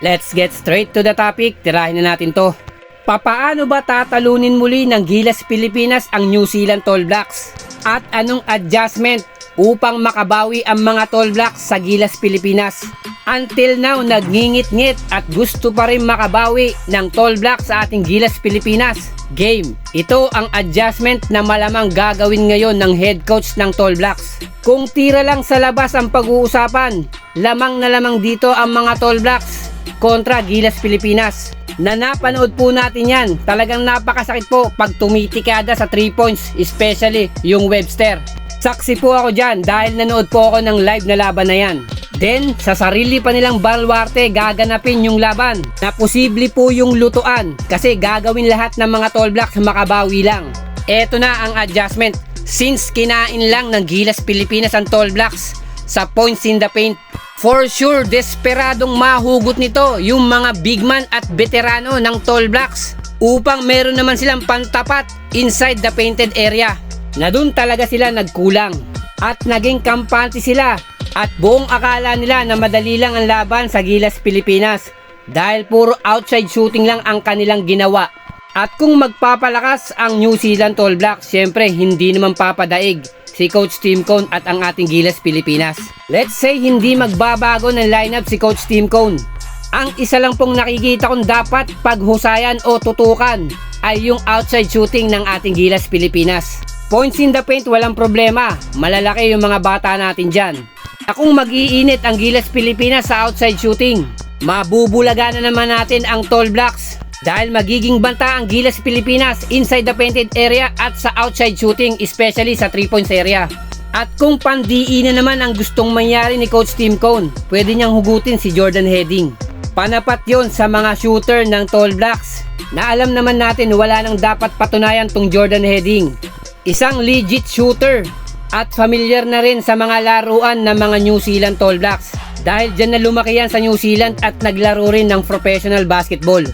Let's get straight to the topic, tirahin na natin to. Papaano ba tatalunin muli ng Gilas Pilipinas ang New Zealand Tall Blacks? At anong adjustment upang makabawi ang mga Tall Blacks sa Gilas Pilipinas? Until now, nagngingit-ngit at gusto pa rin makabawi ng Tall Blacks sa ating Gilas Pilipinas. Game. Ito ang adjustment na malamang gagawin ngayon ng head coach ng Tall Blacks. Kung tira lang sa labas ang pag-uusapan, lamang na lamang dito ang mga Tall Blacks kontra Gilas Pilipinas. Na napanood po natin yan, talagang napakasakit po pag tumitikada sa 3 points, especially yung Webster. Saksi po ako dyan dahil nanood po ako ng live na laban na yan. Then, sa sarili pa nilang baluarte gaganapin yung laban na posible po yung lutuan kasi gagawin lahat ng mga Tall Blacks makabawi lang. Eto na ang adjustment. Since kinain lang ng Gilas Pilipinas ang Tall Blacks sa points in the paint, for sure desperadong mahugot nito yung mga big man at veterano ng Tall Blacks upang meron naman silang pantapat inside the painted area. Na dun talaga sila nagkulang at naging kampante sila at buong akala nila na madali lang ang laban sa Gilas Pilipinas dahil puro outside shooting lang ang kanilang ginawa. At kung magpapalakas ang New Zealand Tall Blacks, syempre hindi naman papadaig si Coach Tim Cone at ang ating Gilas Pilipinas. Let's say hindi magbabago ng lineup si Coach Tim Cone. Ang isa lang pong nakikita kong dapat paghusayan o tutukan ay yung outside shooting ng ating Gilas Pilipinas. Points in the paint, walang problema. Malalaki yung mga bata natin dyan. Kung mag-iinit ang Gilas Pilipinas sa outside shooting, mabubulaga na naman natin ang Tall Blacks dahil magiging banta ang Gilas Pilipinas inside the painted area at sa outside shooting, especially sa 3 points area. At kung pandiin na naman ang gustong mangyari ni Coach Tim Cone, pwede niyang hugutin si Jordan Heading. Panapat yon sa mga shooter ng Tall Blacks na alam naman natin wala nang dapat patunayan tong Jordan Heading. Isang legit shooter at familiar na rin sa mga laruan ng mga New Zealand Tall Blacks dahil dyan na lumaki yan sa New Zealand at naglaro rin ng professional basketball.